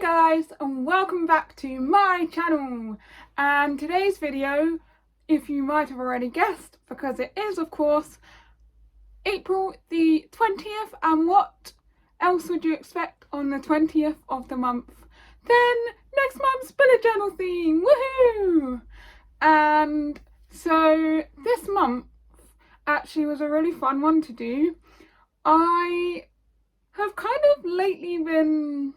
guys, and welcome back to my channel. And today's video, if you might have already guessed, because it is of course April the 20th, and what else would you expect on the 20th of the month then next month's bullet journal theme? Woohoo! And so this month actually was a really fun one to do. I have kind of lately been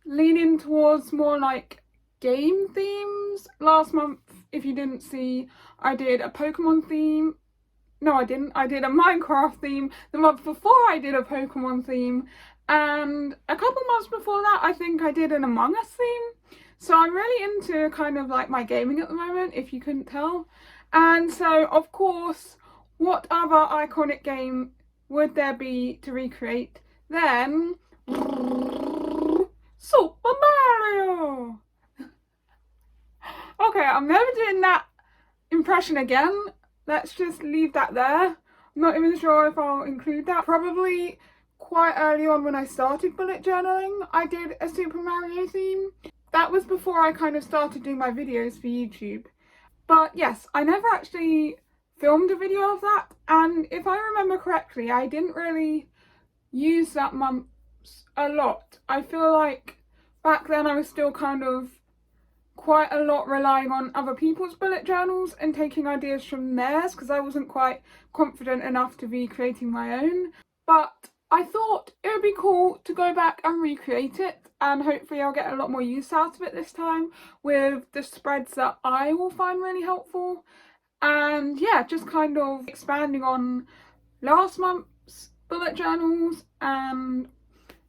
leaning towards more like game themes. Last month, if you didn't see, I did a Pokemon theme. No, I didn't. I did a Minecraft theme. The month before, I did a Pokemon theme. And a couple months before that, I think I did an Among Us theme. So I'm really into kind of like my gaming at the moment, if you couldn't tell. And so, of course, what other iconic game would there be to recreate then Super Mario? Okay, I'm never doing that impression again. Let's just leave that there. I'm not even sure if I'll include that. Probably quite early on when I started bullet journaling, I did a Super Mario theme. That was before I kind of started doing my videos for YouTube. But yes, I never actually filmed a video of that, and if I remember correctly, I didn't really use that month a lot. I feel like back then I was still kind of quite a lot relying on other people's bullet journals and taking ideas from theirs, because I wasn't quite confident enough to be creating my own. But I thought it would be cool to go back and recreate it, and hopefully I'll get a lot more use out of it this time with the spreads that I will find really helpful. And yeah, just kind of expanding on last month's bullet journals and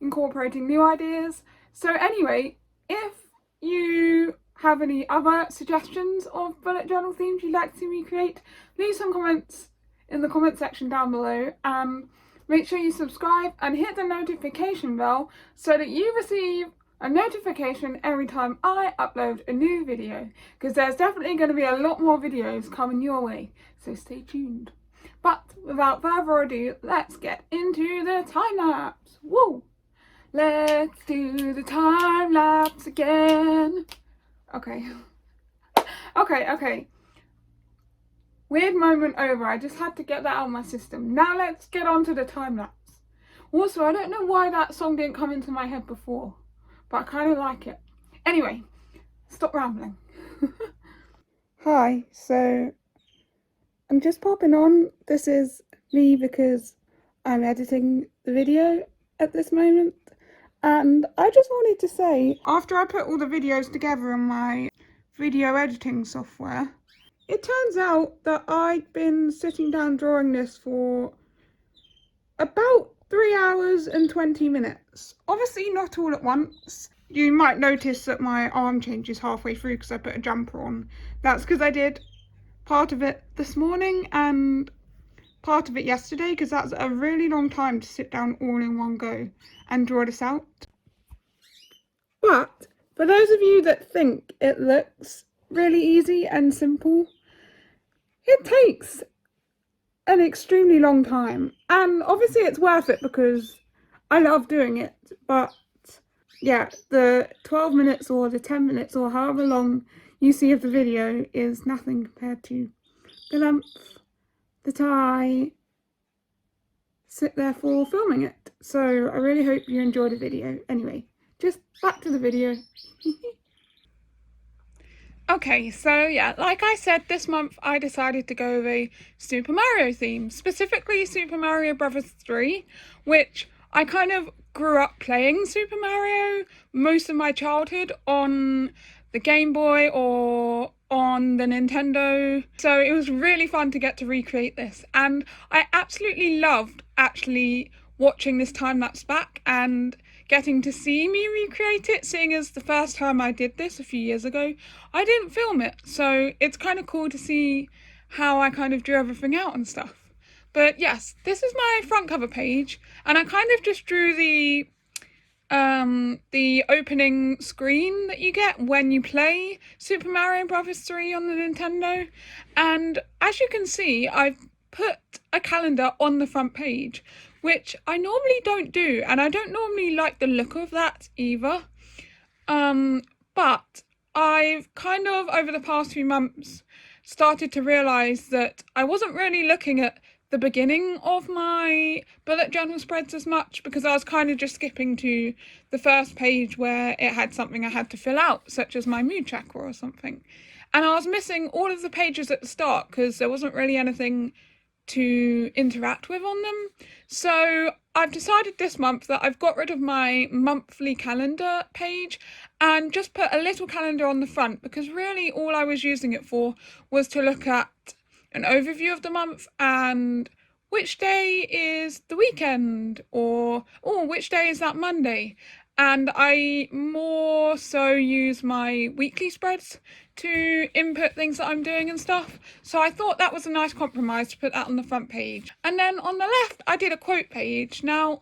incorporating new ideas. So anyway, if you have any other suggestions of bullet journal themes you'd like to recreate, leave some comments in the comment section down below, and make sure you subscribe and hit the notification bell so that you receive a notification every time I upload a new video, because there's definitely going to be a lot more videos coming your way, so stay tuned. But without further ado, let's get into the time lapse. Woo! Let's do the time lapse again. Okay. Okay. Weird moment over. I just had to get that out of my system. Now let's get on to the time lapse. Also, I don't know why that song didn't come into my head before, but I kind of like it. Anyway, stop rambling. Hi, so I'm just popping on. This is me because I'm editing the video at this moment. And I just wanted to say, after I put all the videos together in my video editing software, it turns out that I'd been sitting down drawing this for about 3 hours and 20 minutes. Obviously not all at once. You might notice that my arm changes halfway through because I put a jumper on. That's because I did part of it this morning and part of it yesterday, because that's a really long time to sit down all in one go and draw this out. But for those of you that think it looks really easy and simple, it takes an extremely long time, and obviously it's worth it because I love doing it. But yeah, the 12 minutes or the 10 minutes or however long you see of the video is nothing compared to the length that I sit there for filming it. So I really hope you enjoyed the video. Anyway, just back to the video. Okay, so yeah, like I said, this month I decided to go with a Super Mario theme, specifically Super Mario Bros. 3, which I kind of grew up playing Super Mario most of my childhood on the Game Boy or on the Nintendo. So it was really fun to get to recreate this, and I absolutely loved actually watching this time lapse back and getting to see me recreate it, seeing as the first time I did this a few years ago, I didn't film it, so it's kind of cool to see how I kind of drew everything out and stuff. But yes, this is my front cover page, and I kind of just drew the opening screen that you get when you play Super Mario Bros. 3 on the Nintendo, and as you can see, I've put a calendar on the front page, which I normally don't do, and I don't normally like the look of that either. But I've kind of, over the past few months, started to realise that I wasn't really looking at the beginning of my bullet journal spreads as much, because I was kind of just skipping to the first page where it had something I had to fill out, such as my mood tracker or something. And I was missing all of the pages at the start because there wasn't really anything to interact with on them. So I've decided this month that I've got rid of my monthly calendar page and just put a little calendar on the front, because really all I was using it for was to look at an overview of the month and which day is the weekend, or oh, which day is that Monday. And I more so use my weekly spreads to input things that I'm doing and stuff. So I thought that was a nice compromise to put that on the front page. And then on the left, I did a quote page. Now,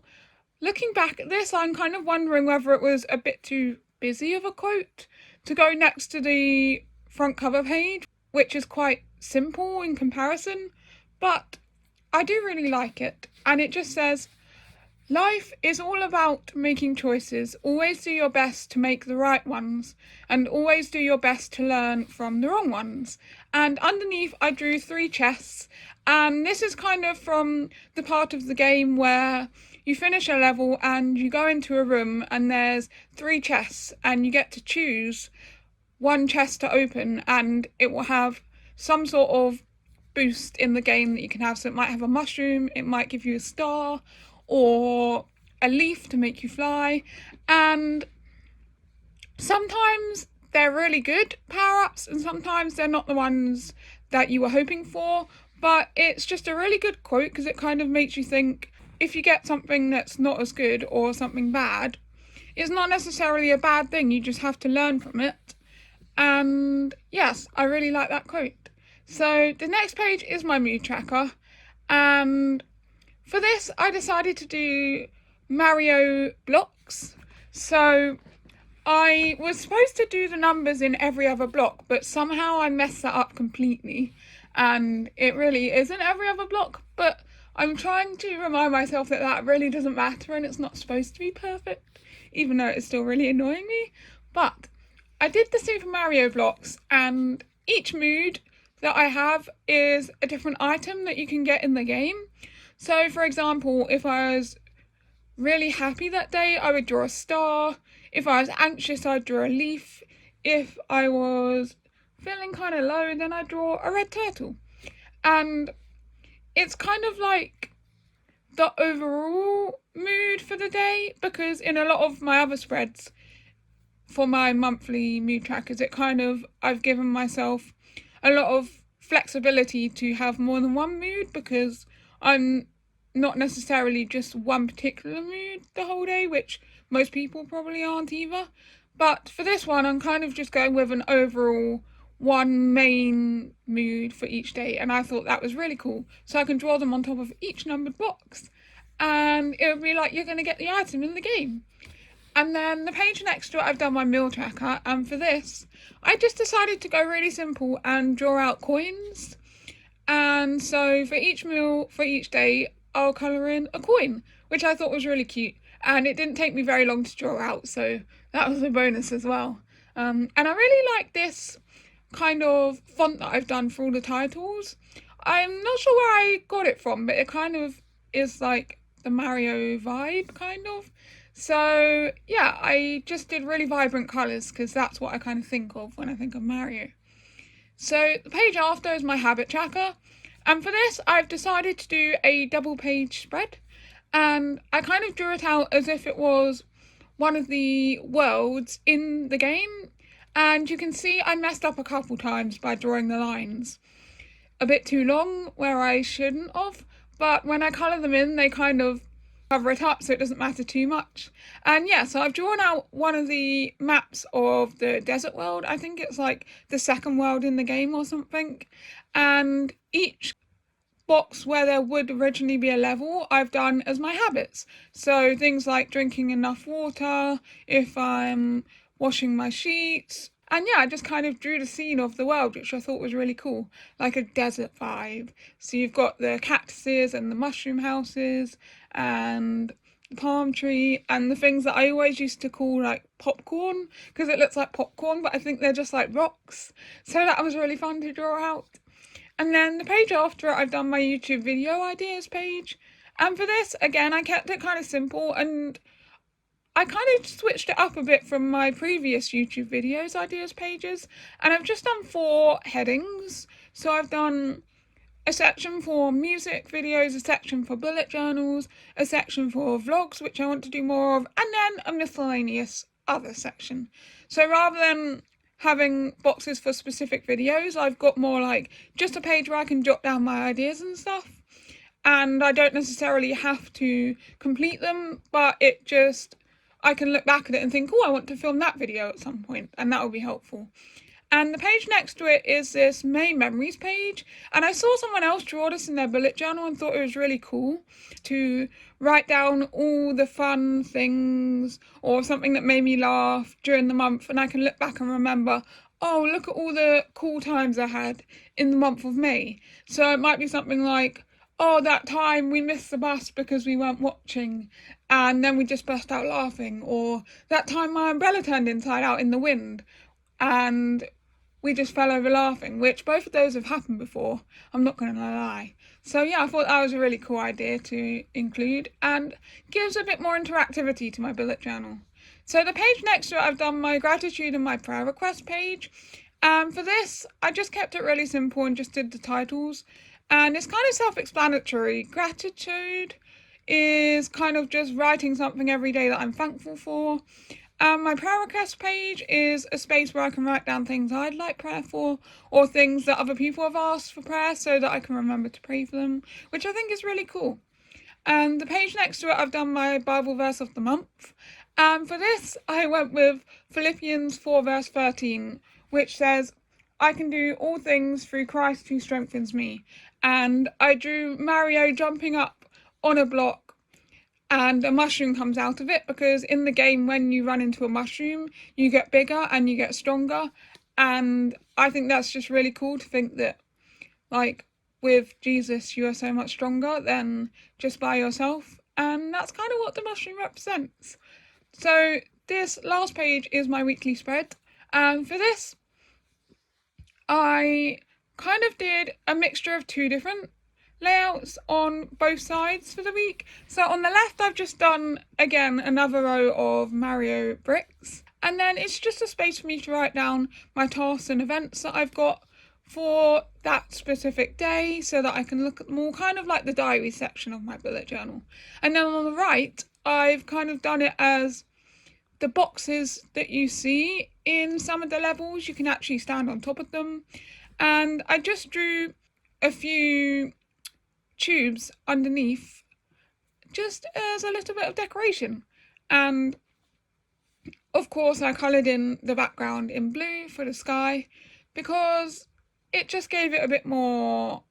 looking back at this, I'm kind of wondering whether it was a bit too busy of a quote to go next to the front cover page, which is quite simple in comparison, but I do really like it. And it just says, life is all about making choices. Always do your best to make the right ones, and always do your best to learn from the wrong ones. And underneath, I drew 3 chests, and this is kind of from the part of the game where you finish a level and you go into a room and there's 3 chests, and you get to choose one chest to open, and it will have some sort of boost in the game that you can have. So it might have a mushroom, it might give you a star, or a leaf to make you fly. And sometimes they're really good power-ups, and sometimes they're not the ones that you were hoping for. But it's just a really good quote, because it kind of makes you think, if you get something that's not as good or something bad, it's not necessarily a bad thing, you just have to learn from it. And yes, I really like that quote. So the next page is my mood tracker, and for this I decided to do Mario blocks. So I was supposed to do the numbers in every other block, but somehow I messed that up completely, and it really isn't every other block, but I'm trying to remind myself that that really doesn't matter and it's not supposed to be perfect, even though it's still really annoying me. But I did the Super Mario blocks, and each mood that I have is a different item that you can get in the game. So for example, if I was really happy that day, I would draw a star. If I was anxious, I'd draw a leaf. If I was feeling kind of low, then I'd draw a red turtle. And it's kind of like the overall mood for the day, because in a lot of my other spreads for my monthly mood trackers, it kind of, I've given myself a lot of flexibility to have more than one mood, because I'm not necessarily just one particular mood the whole day, which most people probably aren't either. But for this one, I'm kind of just going with an overall one main mood for each day, and I thought that was really cool. So I can draw them on top of each numbered box, and it would be like you're going to get the item in the game. And then the page next to it, I've done my meal tracker, and for this, I just decided to go really simple and draw out coins. And so for each meal, for each day, I'll colour in a coin, which I thought was really cute. And it didn't take me very long to draw out, so that was a bonus as well. And I really like this kind of font that I've done for all the titles. I'm not sure where I got it from, but it kind of is like the Mario vibe, kind of. So yeah, I just did really vibrant colours, because that's what I kind of think of when I think of Mario. So the page after is my habit tracker, and for this I've decided to do a double page spread, and I kind of drew it out as if it was one of the worlds in the game, and you can see I messed up a couple times by drawing the lines a bit too long where I shouldn't have, but when I colour them in, they kind of cover it up so it doesn't matter too much. And yeah, so I've drawn out one of the maps of the desert world. I think it's like the second world in the game or something, and each box where there would originally be a level I've done as my habits. So things like drinking enough water, if I'm washing my sheets. And yeah, I just kind of drew the scene of the world, which I thought was really cool, like a desert vibe. So you've got the cactuses and the mushroom houses, and the palm tree and the things that I always used to call like popcorn because it looks like popcorn, but I think they're just like rocks. So that was really fun to draw out. And then the page after it, I've done my YouTube video ideas page. And for this, again, I kept it kind of simple and I kind of switched it up a bit from my previous YouTube videos ideas pages. And I've just done 4 headings. So I've done a section for music videos, a section for bullet journals, a section for vlogs, which I want to do more of, and then a miscellaneous other section. So rather than having boxes for specific videos, I've got more like just a page where I can jot down my ideas and stuff. And I don't necessarily have to complete them, but it just, I can look back at it and think, oh, I want to film that video at some point, and that will be helpful. And the page next to it is this May Memories page. And I saw someone else draw this in their bullet journal and thought it was really cool to write down all the fun things or something that made me laugh during the month. And I can look back and remember, oh, look at all the cool times I had in the month of May. So it might be something like, oh, that time we missed the bus because we weren't watching and then we just burst out laughing. Or that time my umbrella turned inside out in the wind and we just fell over laughing, which both of those have happened before, I'm not going to lie. So yeah, I thought that was a really cool idea to include and gives a bit more interactivity to my bullet journal. So the page next to it, I've done my gratitude and my prayer request page. For this, I just kept it really simple and just did the titles. And it's kind of self-explanatory. Gratitude is kind of just writing something every day that I'm thankful for. My prayer request page is a space where I can write down things I'd like prayer for or things that other people have asked for prayer so that I can remember to pray for them, which I think is really cool. And the page next to it, I've done my Bible verse of the month. And for this, I went with Philippians 4 verse 13, which says, I can do all things through Christ who strengthens me. And I drew Mario jumping up on a block and a mushroom comes out of it, because in the game when you run into a mushroom you get bigger and you get stronger, and I think that's just really cool to think that like with Jesus you are so much stronger than just by yourself, and that's kind of what the mushroom represents. So this last page is my weekly spread, and for this I kind of did a mixture of 2 different layouts on both sides for the week. So on the left I've just done again another row of Mario bricks, and then it's just a space for me to write down my tasks and events that I've got for that specific day so that I can look at them all, kind of like the diary section of my bullet journal. And then on the right I've kind of done it as the boxes that you see in some of the levels, you can actually stand on top of them, and I just drew a few tubes underneath just as a little bit of decoration. And of course I coloured in the background in blue for the sky because it just gave it a bit more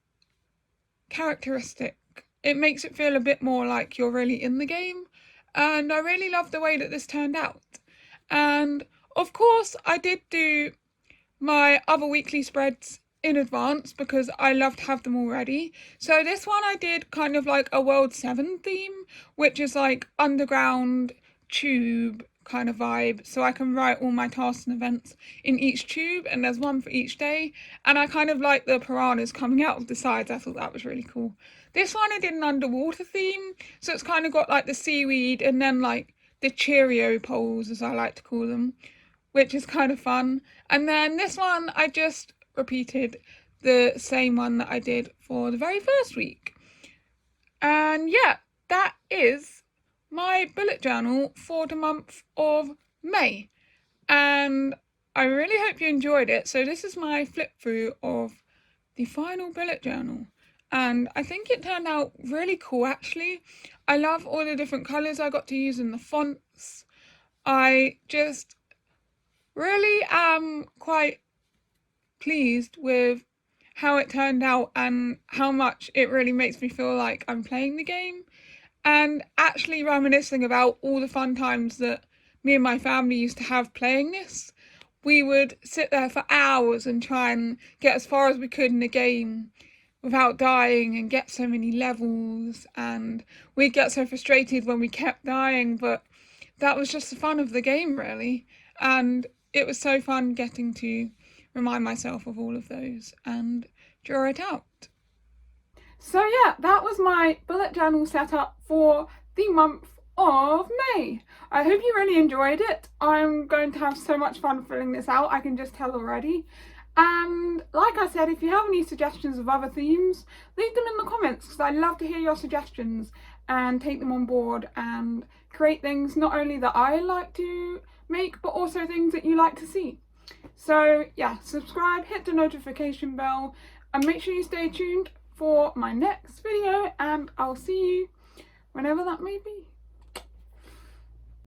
characteristic. It makes it feel a bit more like you're really in the game, and I really love the way that this turned out. And of course I did do my other weekly spreads in advance because I love to have them all ready. So this one I did kind of like a World 7 theme, which is like underground tube kind of vibe, so I can write all my tasks and events in each tube, and there's one for each day, and I kind of like the piranhas coming out of the sides. I thought that was really cool. This one I did an underwater theme, so it's kind of got like the seaweed and then like the Cheerio poles, as I like to call them, which is kind of fun. And then this one I just repeated the same one that I did for the very first week. And yeah, that is my bullet journal for the month of May, and I really hope you enjoyed it. So this is my flip through of the final bullet journal, and I think it turned out really cool actually. I love all the different colours I got to use in the fonts. I just really am quite pleased with how it turned out and how much it really makes me feel like I'm playing the game, and actually reminiscing about all the fun times that me and my family used to have playing this. We would sit there for hours and try and get as far as we could in the game without dying and get so many levels, and we'd get so frustrated when we kept dying, but that was just the fun of the game, really. And it was so fun getting to remind myself of all of those and draw it out. So yeah, that was my bullet journal setup for the month of May. I hope you really enjoyed it. I'm going to have so much fun filling this out, I can just tell already. And like I said, if you have any suggestions of other themes, leave them in the comments, because I love to hear your suggestions and take them on board and create things not only that I like to make, but also things that you like to see. So yeah, subscribe, hit the notification bell, and make sure you stay tuned for my next video, and I'll see you whenever that may be.